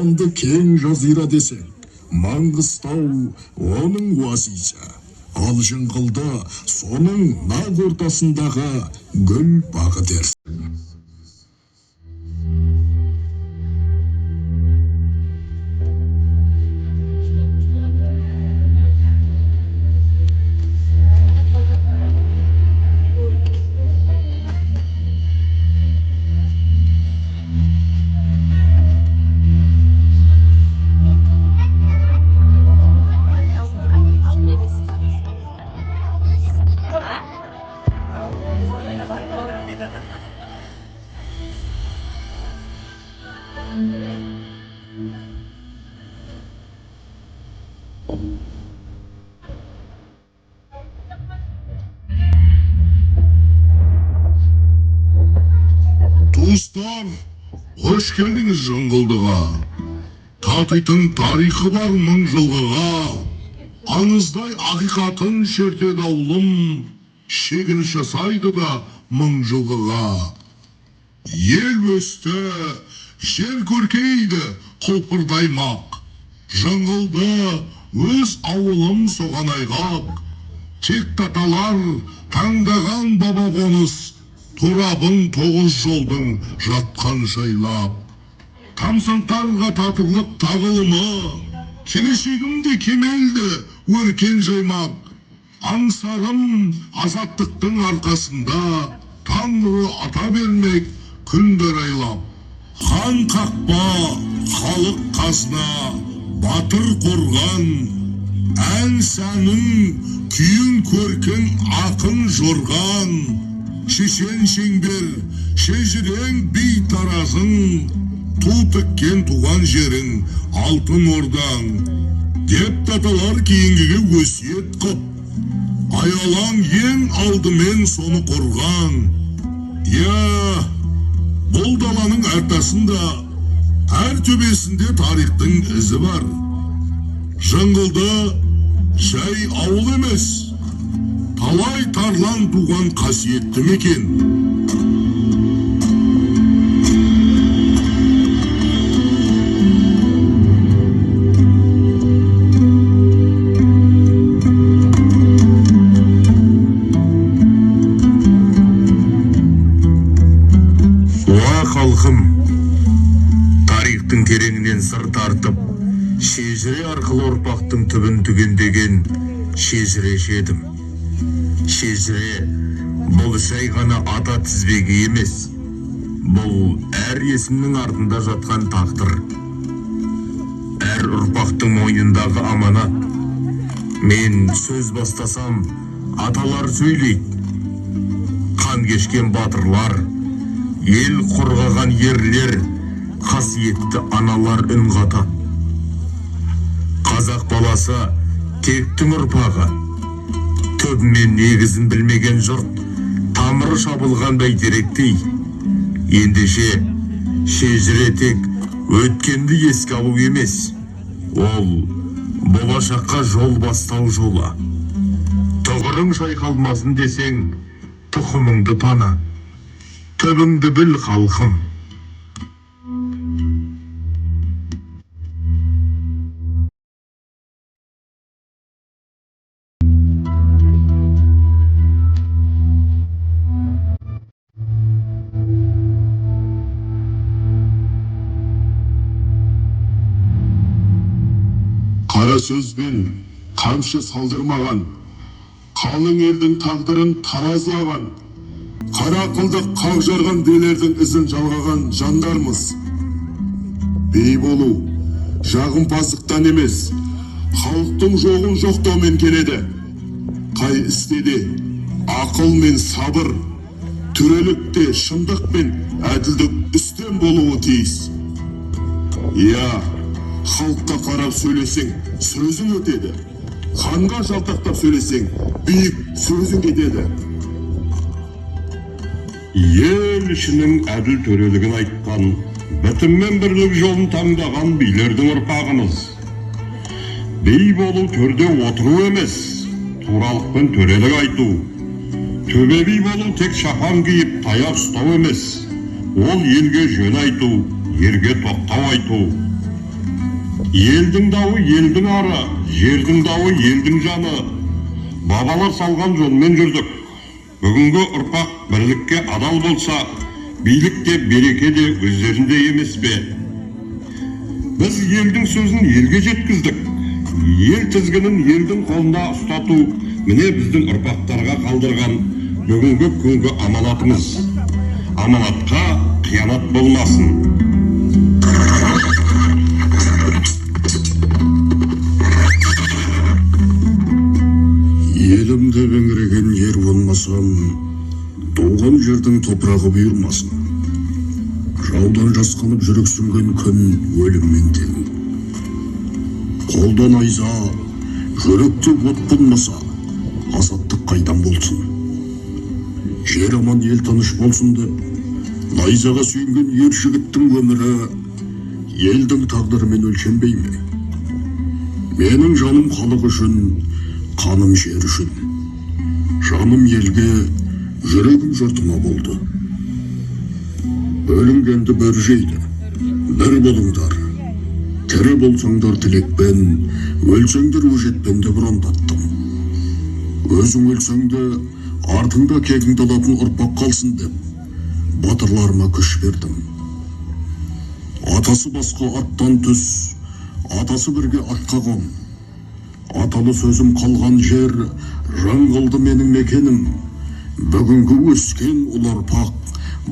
аралды кең жазира десең, Маңғыстау оның оазисі, ал жыңғылды соның нақ ортасындағы гүл бағы дерсің. Туыстар, hoş geldiniz жыңғылдыға. Татитын тарихы бар мың жылғыға. Аңыздай ақиқатын шертеді аулым, шегініш жасайды да мың жылғыға. Ел өсті, жер көркейді құлпырдаймақ. Жыңғылды өз ауылым соған айғақ. Тек таталар таңдаған баба қоныс, Турабын 9 жолдың жатқан жайлап. Тамсантарға татырлық тағылымы, келешегімде кемелді өркен жаймақ. Аңсарым азаттықтың арқасында, Таңыры ата бермек күндер айлап. Хан қақпа, халық қазына, батыр қорған, ән сәнің, күйін көркін ақын жорған. Шешен шеңбер, шежірең бей таразың, ту тіккен туған жерің, алтын ордаң. Деп таталар кейінгіге өсиет қып, аялаң ең алдымен соны қорған. Бұл даланың әртасында, әр төбесінде тарихтың ізі бар. Жыңғылды жай ауыл емес, талай тарлан туған қасиетті мекен. Халқым, тарихтың тереңінен сыр тартып, шежіре арқылы ұрпақтың түбін түгендеген шежіре жедім. Шежіре бұл жай ғана ата тізбегі емес, бұл әр есімнің артында жатқан тағдыр, әр ұрпақтың мойнындағы аманат. Мен сөз бастасам, аталар сөйлейді, қан кешкен батырлар, ел қорғаған ерлер, қасиетті аналар үн қатады. Қазақ баласы тектің ұрпағы, түбімен негізін білмеген жұрт, тамыры шабылған бәйтеректей. Ендеше шежіре тек өткенді еске алу емес, ол болашаққа жол бастау жолы. Тұғырың шайқалмасын десең, тұқымыңды тана, түбіңді біл халқым. Қара сөзбен қамшы салдырмаған, қалың елдің тағдырын таразылаған, қара ақылды қақ жарған белердің ізін жалғаған жандармыз. Бей болу жағымпаздықтан емес, халықтың жоғын жоқтаумен келеді. Қай істе де ақыл мен сабыр, төрелікте шындық пен әділдік үстем болуы тиіс. Халыққа қарап сөйлесең, сөзің өтеді. Ханға жалтақтап сөйлесең, биік сөзің кетеді. Ел ішінің әділ төрелігін айтқан, бітіммен бірлік жолын таңдаған билердің ұрпағымыз. Бей болу төрде отыру емес, туралықпен төрелік айту. Төбе би болу тек шапан киіп таяқ ұстау емес, ол елге жөн айту, ерге тоқтау айту. Елдің дауы елдің ары, жердің дауы елдің жаны. Бабалар салған жолмен жүрдік. Бүгінгі ұрпақ бірлікке адал болса, билік те береке де өздерінде емес пе? Біз елдің сөзін елге жеткіздік. Ел тізгінін елдің қолында ұстату міне біздің ұрпақтарға қалдырған бүгінгі күнгі аманатымыз. Аманатқа қиянат болмасын. Елімді беңіреген ер болмасам, туған жердің топырағы бұйырмасын. Жаудан жасқанып жүрексінген күн өліммен тең. Қолдан айза, жүректе от болмаса, азаттық қайдан болсын. Жер аман ел тыныш болсын деп, найзаға сүйенген ер жігіттің өмірі елдің тағдырымен өлшенбей ме? Менің жаным халық үшін, қаным жер үшін. Жаным елге, жүрегім жұртыма болды. Бөлінгенді бір жейді, бір болыңдар. Тірі болсаңдар тілекпен, өлсеңдер өжетпен деп ұрандаттым. Өзің өлсеңді, артыңда кегіңді алатын ұрпақ қалсын деп, батырларыма күш бердім. Атасы басқа аттан түс, атасы бірге атқа қон. Аталы сөзім қалған жер, жан қылды менің мекенім. Бүгінгі өскен ұл ұрпақ,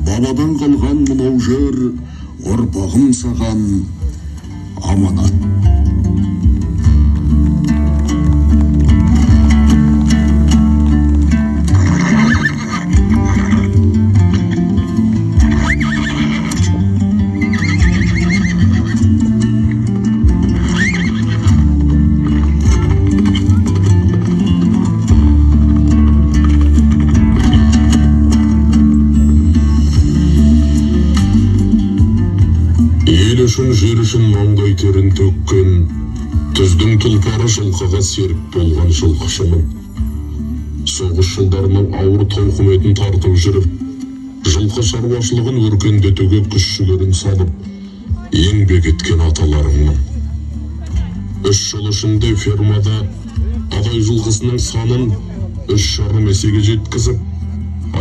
бабадан қалған мынау жер, ұрпағым саған аманат. Жер үшін маңдай терін төккен, түздің тұлпары жылқыға серік болған жылқышымын. Соғыс жылдарының ауыр тауқыметін тартып жүріп, жылқы шаруашылығын өркендетуге күш жігерін салып, еңбек еткен аталарыңмын. 3 жыл ішінде фермада адай жылқысының санын 3,5 есеге жеткізіп,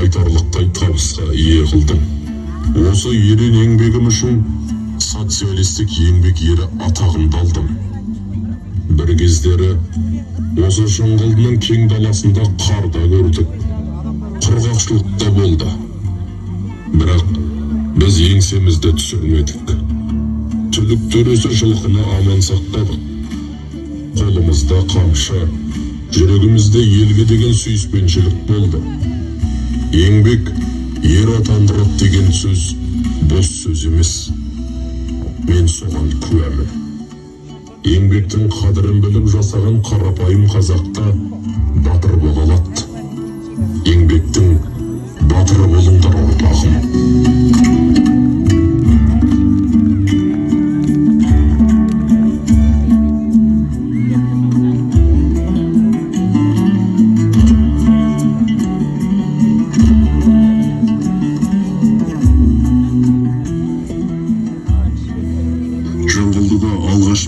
айтарлықтай табысқа ие қылдым. Осы ерен еңбегім үшін социалистік еңбек ері атағын алдым. Бір кездері осы жыңғылдың кең даласында қарда көрдік. Құрғақшылық та болды. Бірақ біз еңсемізді түсірмедік. Түлік төресі жылқыны аман сақтадық. Қолымызда қамшы, жүрегімізде елге деген сүйіспеншілік болды. Еңбек ер атандырып деген сөз бос сөз емес. Мен соған куәмін. Еңбектің қадірін біліп жасаған қарапайым қазақта батыр бола алады. Еңбектің батыры болыңдар ұрпағым.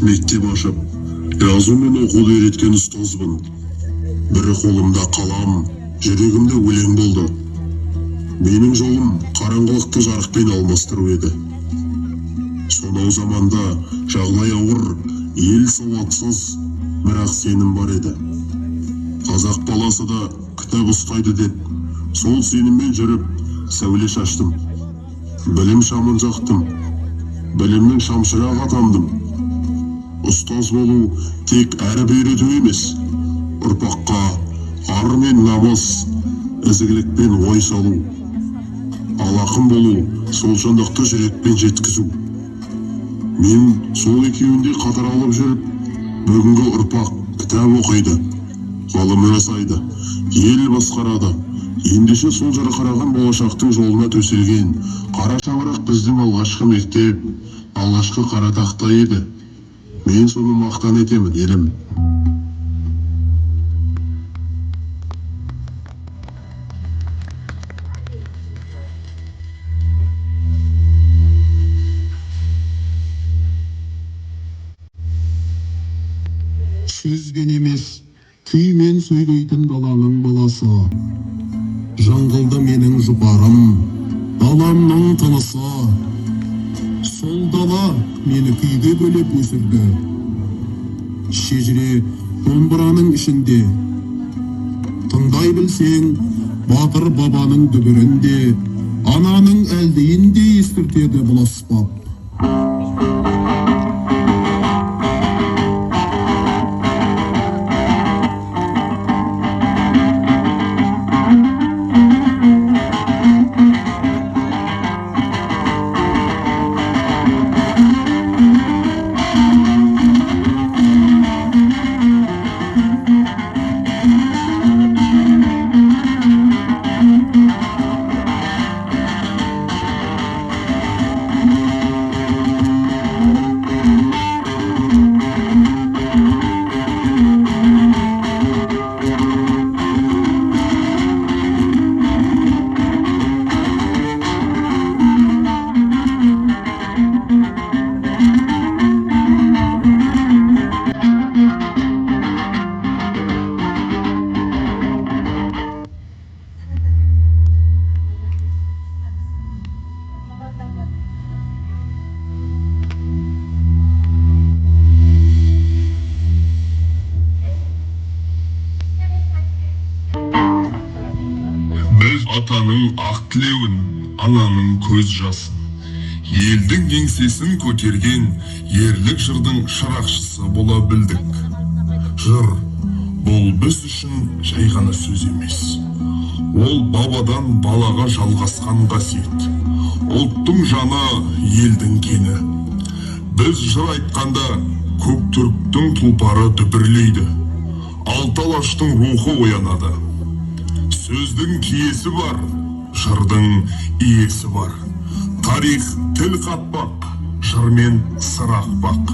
Мектеп ашып, жазу мен оқуды үйреткен ұстазбын. Бірі қолымда қалам, жүрегімде өлең болды. Менің жолым қараңғылықты жарықпен алмастыру еді. Сонау заманда жағдай ауыр, ел сауатсыз, бірақ сенім бар еді. Қазақ баласы да кітап ұстайды деп, сол сеніммен жүріп, сәуле шаштым. Білім шамын жақтым, білімнің шамшырағы атандым. Ұстаз болу тек әріп үйрету емес, ұрпаққа ар мен намыс, ізгілікпен ой салу. Ал ақын болу сол шындықты жүрекпен жеткізу. Мен сол екеуінде қатар алып жүріп, бүгінгі ұрпақ кітап оқиды, ғылым жасайды, ел басқарады. Ендеше сол жарқыраған болашақтың жолына төселген қара шаңырақ біздің алғашқы мектеп, алғашқы қара тақта еді. Мен соны мақтан етемін, елім. сөзбен емес, күймен сөйлейтін даланың баласы. Жыңғылды менің жұпарым, даламның тынысы. Сол дала мені күйге бөлеп өсірді. Шежіре домбыраның ішінде. Тыңдай білсең, батыр бабаның дүбірінде, ананың әлдейінде естіртеді бұл аспап. Біз атаның ақ тілеуін, ананың көз жасын, елдің еңсесін көтерген ерлік жырдың шырақшысы бола білдік. Жыр бұл біз үшін жай ғана сөз емес. Ол бабадан балаға жалғасқан қасиет. Ұлттың жаны, елдің кені. Біз жыр айтқанда көк түріктің тұлпары дүбірлейді. Алты алаштың рухы оянады. Сөздің киесі бар, жырдың иесі бар. Тарих тіл қатпақ, жырмен сыр ақпақ.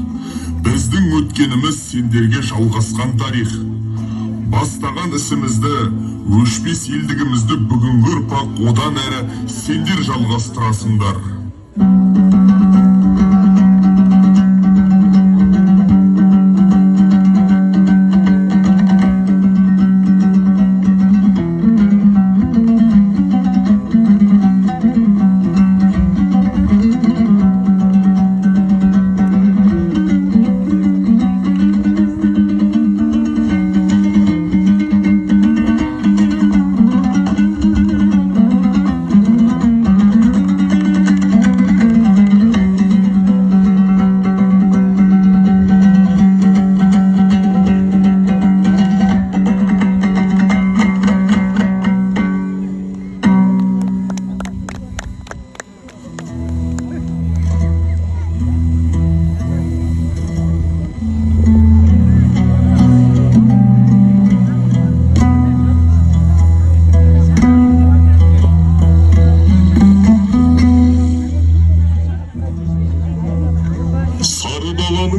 Біздің өткеніміз сендерге жалғасқан тарих. Бастаған ісімізді, өшпес елдігімізді бүгінгі ұрпақ одан әрі сендер жалғастырасыңдар.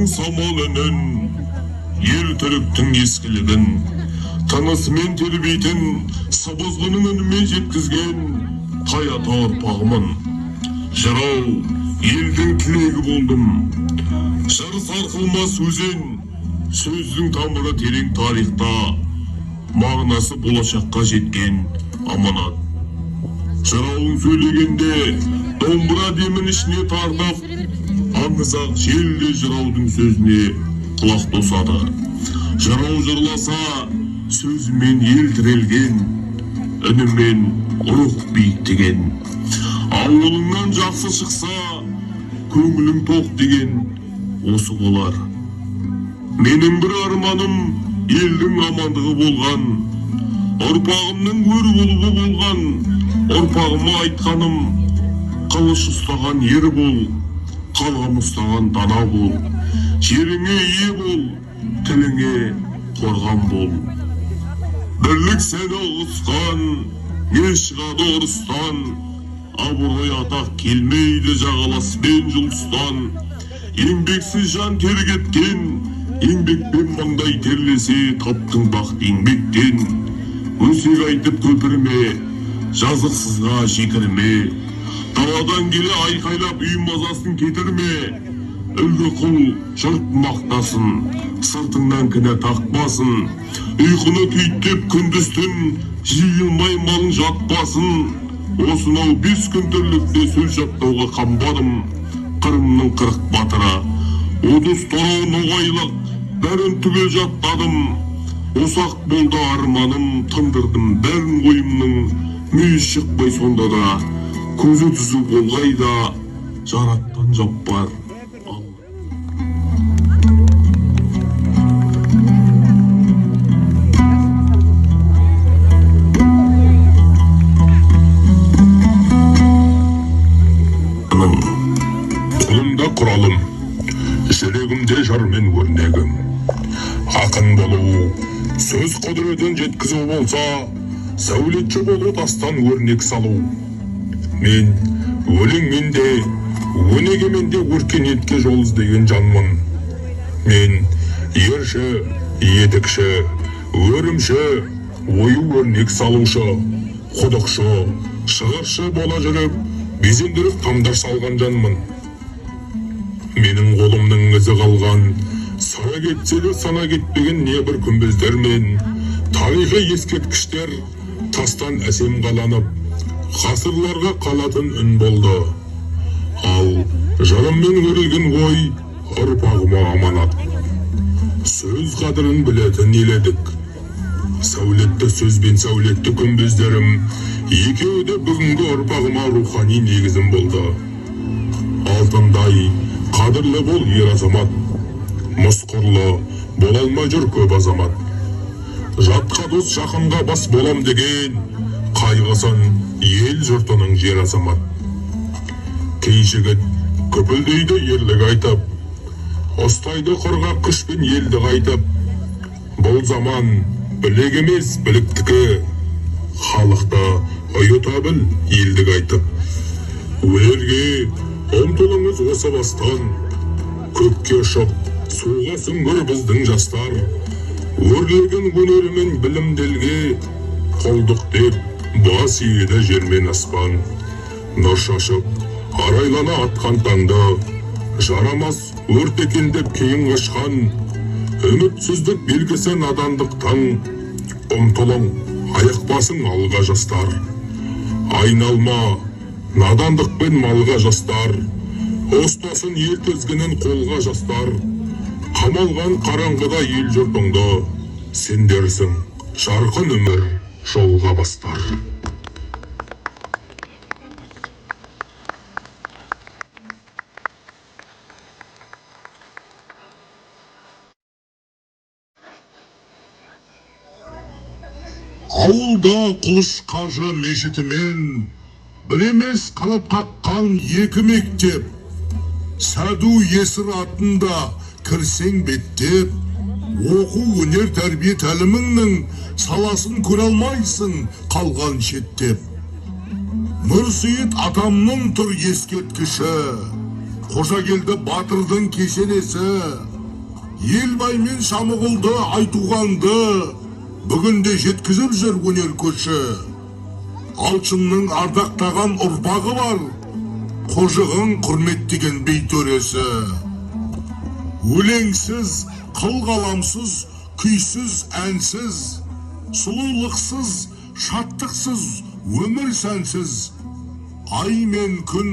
Самал үнін, ел түріктің ескілігін, тынысымен тербейтін сыбызғының үнімен жеткізген тай ата ұрпағымын. Жырау, елдің тілегі болдым. Жыр сарқылмас өзен, сөздің тамыры терең тарихта, мағынасы болашаққа жеткен аманат. Жырауын сөйлегенде домбыра демін ішіне тартып, аңызақ желде жыраудың сөзіне құлақ тосады. Жырау жырласа, сөзімен ел тірелген, үнімен рух биіктеген. Ауылыңнан жақсы шықса, көңілің тоқ деген осы болар. Менің бір арманым елдің амандығы болған, ұрпағымның өр болуы болған. Ұрпағыма айтқаным, қылыш ұстаған ер бол, қалам ұстаған дана бол. Жеріңе ие бол, тіліңе қорған бол. Бірлік сені ұғысқан, не шығады ұрыстан. Абырой атақ келмейді жағаласпен жұлыстан. Еңбексіз жан тер кеткен, еңбекпен маңдай терлесе таптың бақыт еңбектен. Өсек айтып көпірме, жазықсызға жекірме. Даладан келе айқайлап үй мазасын кетірме. үлгі қыл жұрт мақтасын, сыртыңнан кінә тақпасын, ұйқыны күйттеп күндіз-түн жиылмай малың жатпасын. Осынау 5 күн тірлікте сөз жаттауға қамбадым, Қырымның 40 батыры. 30 торау ноғайлық бәрін түгел жаттадым. Осақ болды арманым, тындырдым бәрін ойымның, мүйіз шықпай сонда да, көзі түзу болғайда, жараттан жаппар. Қолымда құралым, жүрегімде жармен өрнегім. Ақын болу, сөз құдіретін жеткізу болса, сәулетші болу тастан өрнек салу. Мен өлеңмен де, өнегемен де өркениетке жол іздеген жанмын. Мен ерші, етікші, өрімші, ою өрнек салушы, құдықшы, шығыршы бола жүріп, безендіріп тамдар салған жанмын. Менің қолымның ізі қалған, сана кетсе де сана кетпеген небір күмбездер мен тарихи ескерткіштер тастан әсем қаланып, ғасырларға қалатын үн болды. Ал жарыммен өрілген ой ұрпағыма аманат. Сөз қадірін білетін еледік. Сәулетті сөз бен сәулетті күмбездерім екеуі де бүгінгі ұрпағыма рухани негізім болды. Алтындай қадірлі бол ер азамат, мұсқұрлы бола алмай жүр көп азамат. Жатқа дос жақынға бас болам деген, қайғысын ел жұртының жер азамат. Кей жігіт көпілдейді ерлік айтып, ұстайды құрғақ күшпен елді қайтып. Бұл заман білек емес біліктікі, халықты ұйыта біл елдік айтып. Өнерге ұмтылыңыз осы бастан, көкке ұшып суға сүңгір біздің жастар. Өрлеген өнерімен білімделге, қолдық деп бас иеді жер мен аспан. Нұр шашып арайлана атқан таңда, жарамас өрт екен деп кейін қашқан, үмітсіздік белгісі надандықтан. Ұмтылың аяқ басың алға жастар. Айналма надандықпен малға жастар. Ұстасын ел тізгінін қолға жастар. Қамалған қараңғыда ел жұртыңды, сендерсің жарқын өмір жолға бастар. Ауылда құлыш қажы мешітімен бір емес қанат қаққан екі мектеп. Сәду есір атында кірсең беттеп, оқу өнер тәрбие тәліміңнің саласын көре алмайсың қалған шеттеп. Нұрсейіт атамның тұр ескерткіші, Қожагелді батырдың кесенесі. Елбай мен Шамығұлды айтуғанды бүгінде жеткізіп жүр өнер көші. Алшынның ардақтаған ұрпағы бар, қожығын құрметтеген бей төресі. Өлеңсіз, қылғаламсыз, күйсіз, әнсіз, сұлулықсыз, шаттықсыз, өмір сәнсіз. Ай мен күн,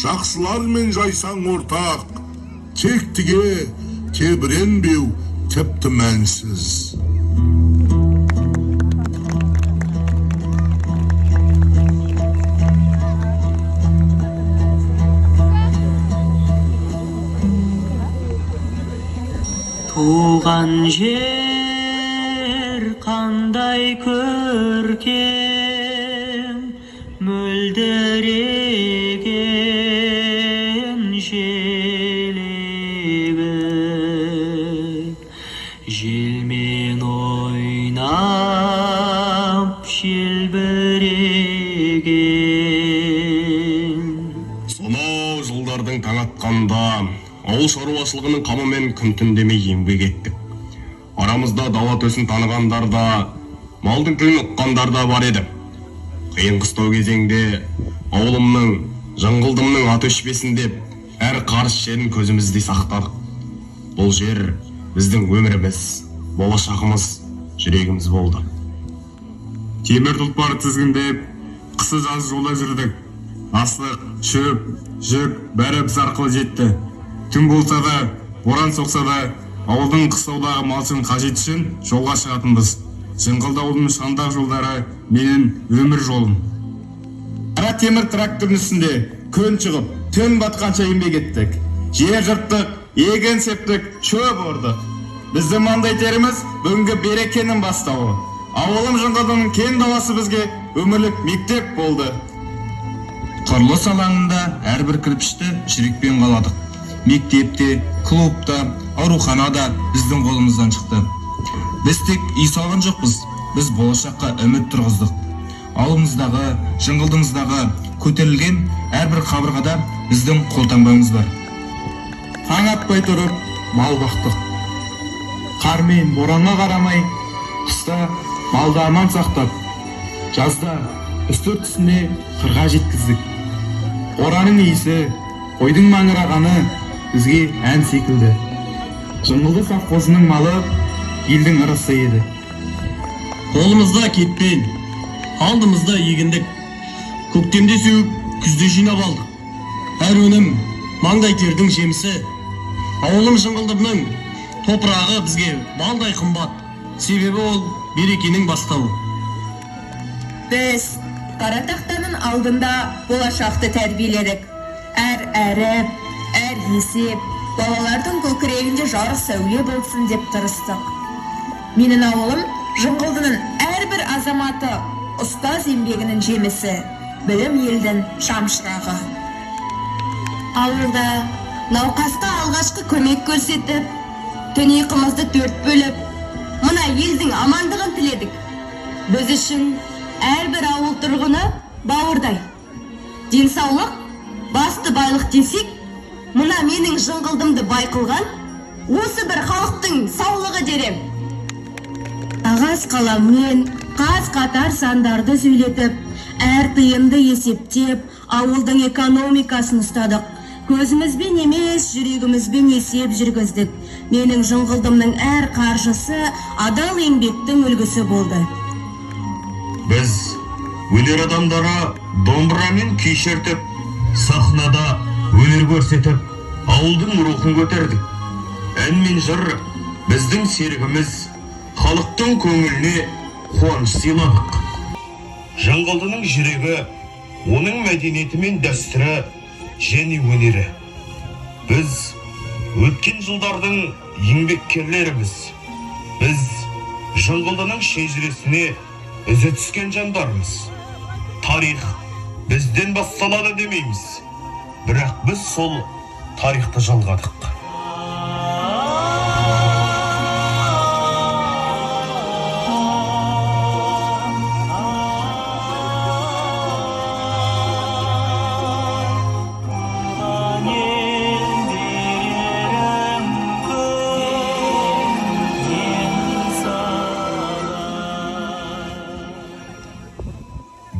жақсылар мен жайсаң ортақ, тектіге тебіренбеу тіпті мәнсіз. Туған жер қандай көркем, мөлдіреген желегі, желмен ойнап желбіреген. Сонау жылдардың таң атқанда ауыл шаруашылығының қамымен күн түн демей еңбек еттік. Арамызда дала төсін танығандар да, малдың тілін ұққандар да бар еді. Қиын қыстау кезеңде ауылымның, жаңғылдымның аты өшпесін деп, әр қарыс жерін көзіміздей сақтадық. Бұл жер біздің өміріміз, болашағымыз, жүрегіміз болды. Темір тұлпар тізгіндеп, қысы жаз жолда жүрдік. Астық, шөп, жүк бәрі біз арқылы жетті. Түн болса да, боран соқса да, ауылдың қыстаудағы малшының қажеті үшін жолға шығатынбыз. Жыңғылды ауылдың шаңдақ жолдары менің өмір жолым. Қара темір трактордың үстінде күн шығып, түн батқанша еңбек еттік. Жер жырттық, егін септік, шөп ордық. Біздің маңдай теріміз бүгінгі берекенің бастауы. Ауылым Жыңғылдың кең даласы бізге өмірлік мектеп болды. Құрылыс алаңында әрбір кірпішті жүрекпен қаладық. Мектепте, клубта, ауруханада біздің қолымыздан шықты. Біз тек үй салған жоқпыз, біз болашаққа үміт тұрғыздық. Ауылымыздағы, Жыңғылдымыздағы көтерілген әрбір қабырғада біздің қолтаңбамыз бар. Таң атпай тұрып, мал бақтық. Қар мен боранға қарамай, қыста малды аман сақтап, жазда үстіртісіне қырға жеткіздік. Боранның иісі, қойдың маңырағаны бізге ән секілді. Жыңғылды совхозының малы елдің ырысы еді. Қолымызда кетпен, алдымызда егіндік. Көктемде сеуіп, күзде жинап алдық. Әр өнім маңдай тердің жемісі. Ауылым Жыңғылдымның топырағы бізге балдай қымбат. Себебі ол берекенің бастауы. Біз қара тақтаның алдында болашақты тәрбиеледік. Әр әріп, әр есеп, балалардың көкірегінде жарық сәуле болсын деп тырыстық. Менің ауылым Жыңғылдының әрбір азаматы ұстаз еңбегінің жемісі, білім елдің шамшырағы. Ауылда науқасқа алғашқы көмек көрсетіп, түн ұйқымызды 4 бөліп, мына елдің амандығын тіледік. Біз үшін әрбір ауыл тұрғыны бауырдай. Денсаулық басты байлық десек, мына менің Жыңғылдымды байқылған осы бір халықтың саулығы дерем. Ағас қаламмен қаз қатар сандарды сөйлетіп, әр тиынды есептеп, ауылдың экономикасын ұстадық. Көзімізбен емес, жүрегімізбен есеп жүргіздік. Менің Жыңғылдымның әр қаржысы адал еңбектің үлгісі болды. Біз өнер адамдары домбырамен күй шертіп, сахнада өнер көрсетіп, ауылдың рухын көтердік. Ән мен жыр біздің серігіміз, халықтың көңіліне қуаныш сыйладық. Жыңғылдының жүрегі, оның мәдениеті мен дәстүрі және өнері. Біз өткен жылдардың еңбеккерлеріміз. Біз Жыңғылдының шежіресіне ізі түскен жандармыз. Тарих бізден басталады демейміз, бірақ біз сол тарихты жалғадық.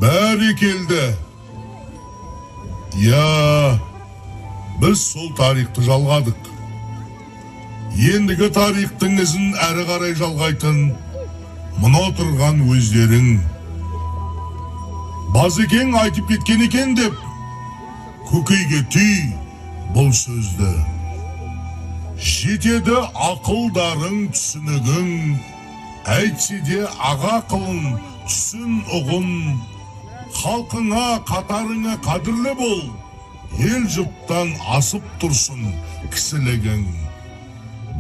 Бәрекелді. Я, біз сол тарихты жалғадық. Ендігі тарихтың ізін әрі қарай жалғайтын мына отырған өздерің. Базекең айтып кеткен екен деп, көкейге түй бұл сөзді. Жетеді ақылдарың түсінігің, әйтсе де аға қылын түсін ұғын. Халқыңа, қатарыңа қадірлі бол, ел жұрттан асып тұрсын кісілігің.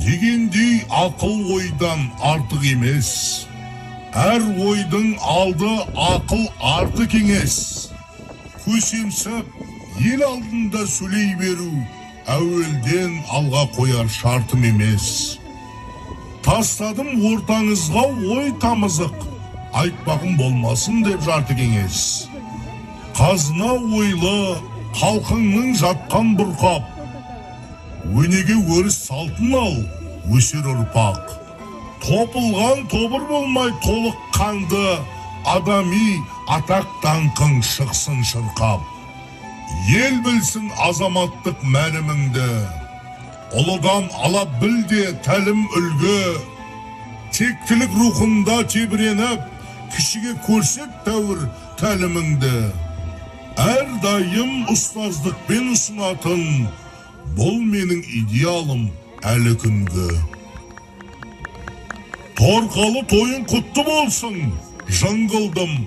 Дегендей ақыл ойдан артық емес, әр ойдың алды ақыл арты кеңес. Көсемсіп, ел алдында сөйлей беру, әуелден алға қояр шартым емес. Тастадым ортаңызға ой тамызық, айтпағым болмасын деп жарты кеңес. Қазына ойлы, халқыңның жатқан бұрқап, өнеге өріс салтын ал, өсер ұрпақ. Топылған тобыр болмай толық қанды, адами атақ даңқың шықсын шырқап. ел білсін азаматтық мәніміңді. Ұлыдан ала білде тәлім үлгі, тектілік рухында тебіреніп, кішіге көрсет тәуір тәліміңді. Әрдайым ұстаздықпен ұсынатын, бұл менің идеалым әлі күнгі. Торқалы тойын құтты болсын, жыңғылдым.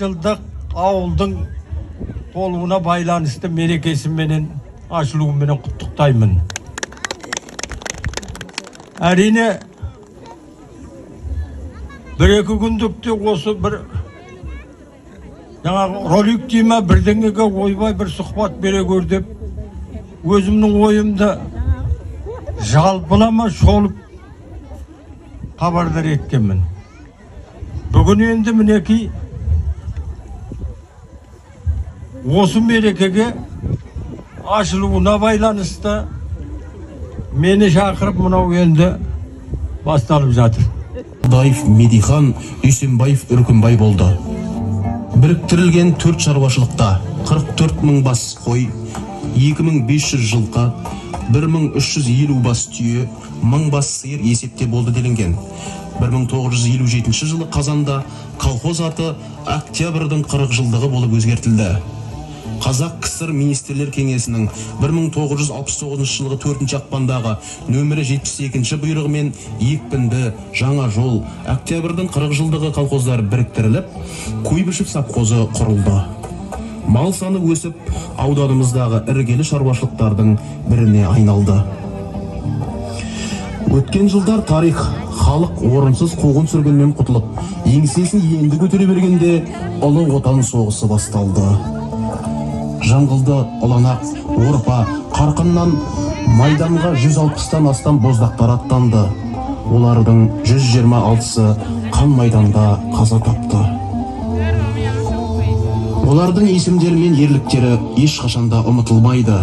жылдық ауылдың толуына байланысты мерекесіменен ашылуыменен құттықтаймын. Әрине бір-екі күндікте осы бір жаңағы ролик дейме бірдеңеге ойбай бір сұхбат бере көр деп өзімнің ойымды жалпылама шолып хабардар еткенмін. Бүгін енді мінекей осы мерекеге ашылуына байланысты мені шақырып мынау енді басталып жатыр. Даев Медихан Үсенбаев Үркімбай болды. Біріктірілген 4 шаруашылықта 44 мың бас қой, 2500 жылқы, 1350 бас түйе, 1000 бас сиыр есепте болды делінген. 1957 жылы қазанда колхоз аты Октябрьдің 40 жылдығы болып өзгертілді. Қазақ КСР министрлер кеңесінің 1969 жылғы 4 ақпандағы нөмірі 72 бұйрығымен екпінді жаңа жол Октябрьдің 40 жылдығы колхоздар біріктіріліп, Куйбышев совхозы құрылды. Мал саны өсіп, ауданымыздағы іргелі шаруашылықтардың біріне айналды. Өткен жылдар тарих, халық орынсыз қуғын сүргіннен құтылып, еңсесін енді көтере бергенде ұлы отан соғысы басталды. Жаңғылды, Ұланақ, Орпа, Қарқыннан майданға 160-тан астам боздақтар аттанды. Олардың 126-сы қан майданда қаза тапты. Олардың есімдері мен ерліктері ешқашанда ұмытылмайды.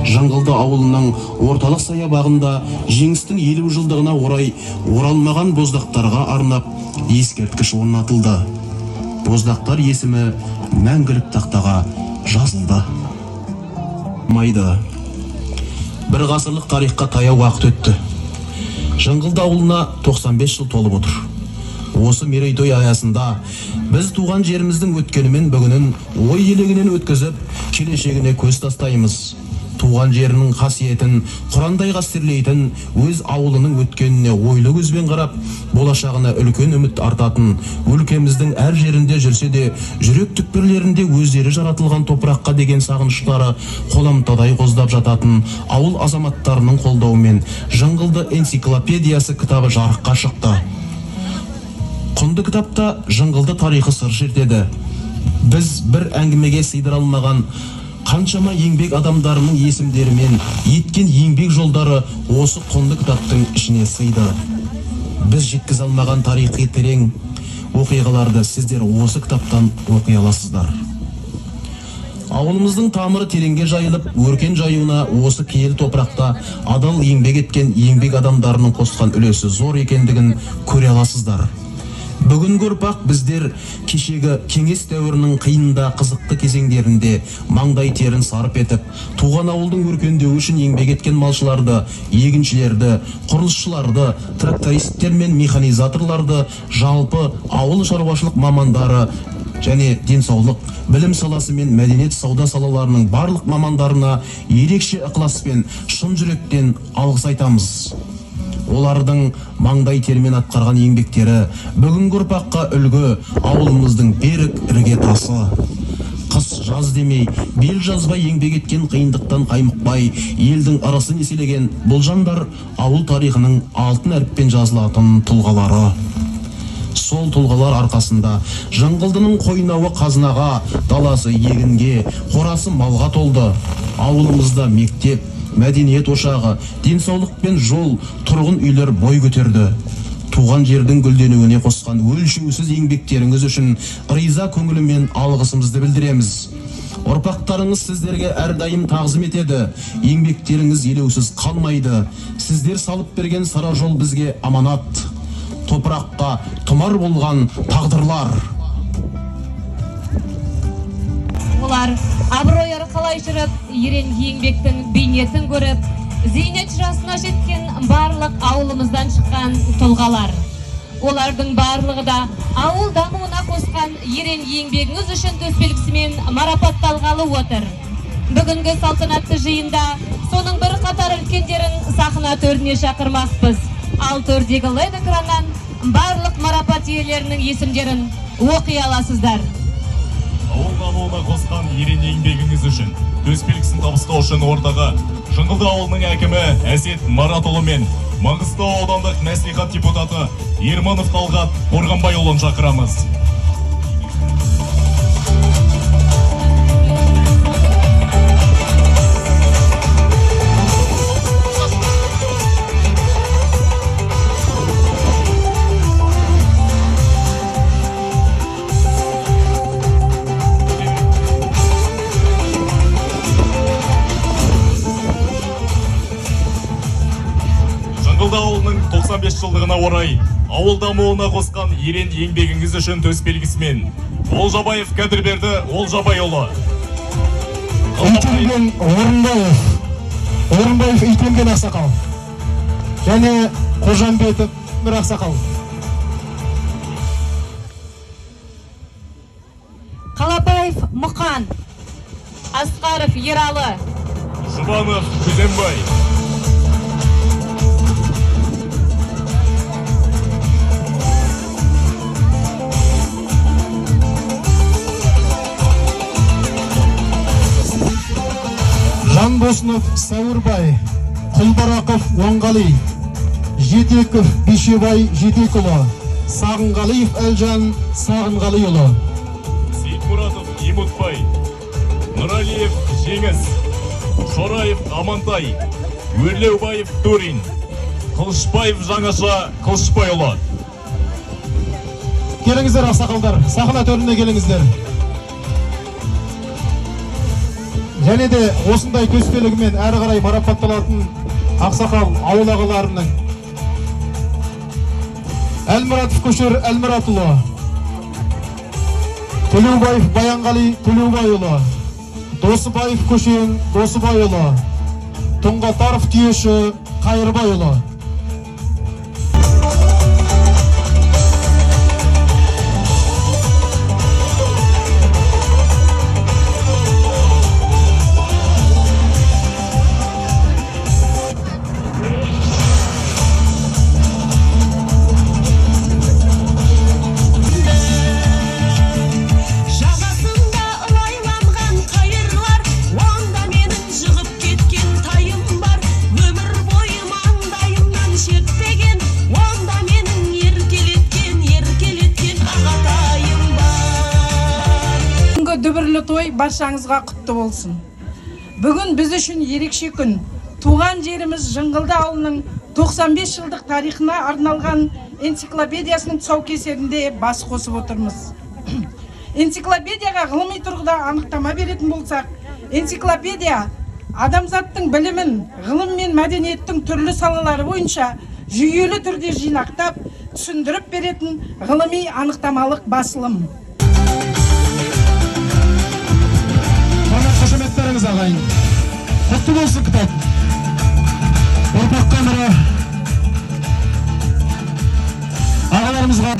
Жаңғылды ауылының орталық саябағында жеңістің 50 жылдығына орай оралмаған боздақтарға арнап ескерткіш орнатылды. Боздақтар есімі мәңгілік тақтаға жазылды. Майды. Бір ғасырлық тарихқа таяу уақыт өтті. Жаңғылды ауылына 95 жыл толып отыр. Осы мерейтой аясында біз туған жеріміздің өткенімен бүгінін ой елегінен өткізіп, келешегіне көз тастаймыз. Туған жерінің қасиетін Құрандай қастерлейтін, өз ауылының өткеніне ойлы көзбен қарап, болашағына үлкен үміт артатын, өлкеміздің әр жерінде жүрсе де, жүрек түкпірлерінде өздері жаратылған топыраққа деген сағыныштары қоламтадай қоздап жататын ауыл азаматтарының қолдауымен Жаңғылды энциклопедиясы кітабы жарыққа шықты. Құнды кітапта Жаңғылды тарихы сыр шертеді. Біз бір әңгімеге сыйдыра алмаған қаншама еңбек адамдарының есімдерімен еткен еңбек жолдары осы құнды кітаптың ішіне сыйды. Біз жеткізе алмаған тарихи терең оқиғаларды сіздер осы кітаптан оқи аласыздар. Ауылымыздың тамыры тереңге жайылып, өркен жаюына осы киелі топырақта адал еңбек еткен еңбек адамдарының қосқан үлесі зор екендігін көре аласыздар. Бүгінгі ұрпақ біздер кешегі кеңес дәуірінің қиында қызықты кезеңдерінде маңдай терін сарып етіп, туған ауылдың өркендеуі үшін еңбек еткен малшыларды, егіншілерді, құрылысшыларды, трактористтер мен механизаторларды, жалпы ауыл шаруашылық мамандары және денсаулық, білім саласы мен мәдениет сауда салаларының барлық мамандарына ерекше ықыласпен, шын жүректен алғыс айтамыз. Олардың маңдай термен атқарған еңбектері бүгінгі ұрпаққа үлгі, ауылымыздың берік ірге тасы. Қыс жаз демей, бел жазбай еңбек еткен қиындықтан қаймықпай, елдің арысын еселеген бұл жандар ауыл тарихының алтын әріппен жазылатын тұлғалары. Сол тұлғалар арқасында Жаңғылдының қойнауы қазынаға, даласы егінге, қорасы малға толды. Ауылымызда мектеп, мәдениет ошағы, денсаулық пен жол, тұрғын үйлер бой көтерді. Туған жердің гүлденуіне қосқан өлшеусіз еңбектеріңіз үшін риза көңілімен алғысымызды білдіреміз. Ұрпақтарыңыз сіздерге әрдайым тағзым етеді. Еңбектеріңіз елеусіз қалмайды. Сіздер салып берген сара жол бізге аманат. Топыраққа тұмар болған тағдырлар. Олар абыройы қалай жүріп, ерен еңбектің бейнетін көріп, зейнет жасына жеткен барлық ауылымыздан шыққан тұлғалар. Олардың барлығы да ауыл дамуына қосқан ерен еңбегіңіз үшін төсбелгісімен марапатталғалы отыр. Бүгінгі салтанатты жиында соның бір қатар үлкендерін сахна төріне шақырмақпыз. Ал төрдегі LED экраннан барлық марапат иелерінің есімдерін оқи аласыздар. ауыл дамуына қосқан ерен еңбегіңіз үшін төс белгісін табыстау үшін ортаға Жыңғылды ауылының әкімі Әсет Маратұлы мен Маңғыстау аудандық мәслихат депутаты Ерманов Талғат Қорғанбайұлын шақырамыз. Жыңғылды ауылының 95 жылдығына орай ауыл дамуына қосқан ерен еңбегіңіз үшін төс белгісімен Олжабаев Кәдірберді Олжабайұлы. Итемген Орынбаев Итемген ақсақал және Қожамбетов бір ақсақал. Қалапаев Мұқан, Асқаров Ералы, Жұбанов Күзембай. Жанбосынов Сәуірбай, Құлбарақов Оңғали, Жетеков Бишебай Жетекұлы, Сағынғалиев Әлжан Сағынғалиұлы. Сейтмұратов Емутбай, Нұралиев Жеңіс, Шораев Амантай, Өрлеубаев Турин, Қылышбаев Жаңаша Қылышбайұлы. Келіңіздер ақсақалдар, сахна төріне келіңіздер. Және де осындай төспелігімен әрі қарай марапатталатын ақсақал ауыл ағаларының Әлмұратов Көшер Әлмұратұлы, Төлеубаев Баянғали Төлеубайұлы, Досыбаев Көшен Досыбайұлы, Тұңғатаров Түйеші Қайырбайұлы. Дүбірлі той баршаңызға құтты болсын. Бүгін біз үшін ерекше күн. Туған жеріміз Жыңғылды ауылының 95 жылдық тарихына арналған энциклопедиясының тұсаукесерінде бас қосып отырмыз. Энциклопедияға ғылыми тұрғыда анықтама беретін болсақ, энциклопедия адамзаттың білімін, ғылым мен мәдениеттің түрлі салалары бойынша жүйелі түрде жинақтап, түсіндіріп беретін ғылыми анықтамалық басылым. Қошеметтеріңіз ағайын. Құтты болсын кітап. Ұрпаққа мұра ағаларымызға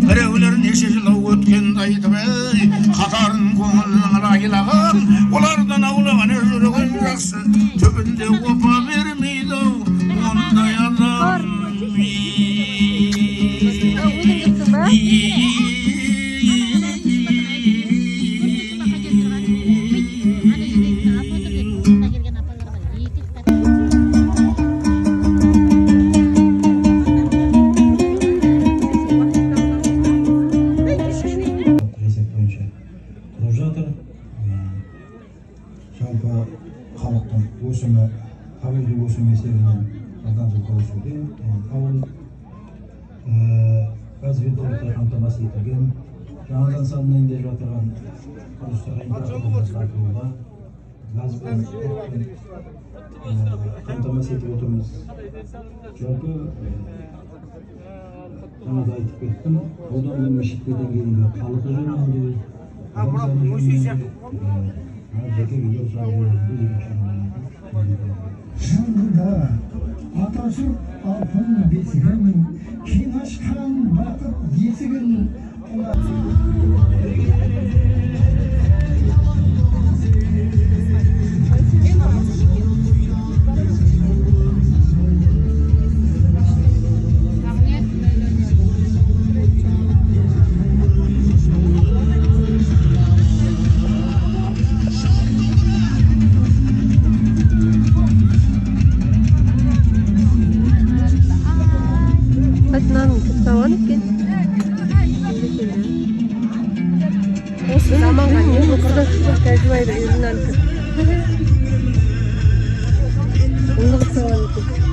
біреулер неше жыл өткенді айтып қатарын көңілін райлаған олардан аулаған жүрген жақсы түбінде опа бермейді ондай адам жалпы халықтың өсімі табиғи өсім есебінен жылдан жылға өсуде. Ауыл газбен толықтай қамтамасыз етілген, жаңадан салынайын деп жатырған құрылыстарға инфрақұрылымға тартылуға газбен токпен камтамасыз етіп отырмыз. Жалпы жаңа да айтып кеттім, ауданның мешіттерден кейінгі халқы жөнінде, жеке үйлер шаңғыда атажұрт алтын бесігінің кең ашқан бақыт есігін Заманға не оқырда тәжірибе үйренген. Оны қысалан екен.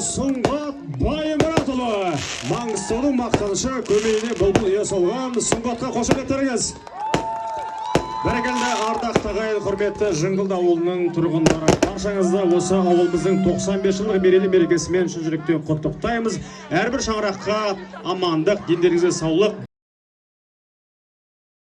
Сұңғат Баймұратұлы, Маңғыстаудың мақтанышы, көмейіне бұлбұл ие салған Сұңғатқа қошеметтеріңіз. Бәрекелді ардақ ағайын, құрметті Жыңғылды ауылының тұрғындары, баршаңызды осы ауылымыздың 95 жылдық мерейлі мерекесімен шын жүректен құттықтаймыз. Әрбір шаңыраққа амандық, дендеріңізге саулық,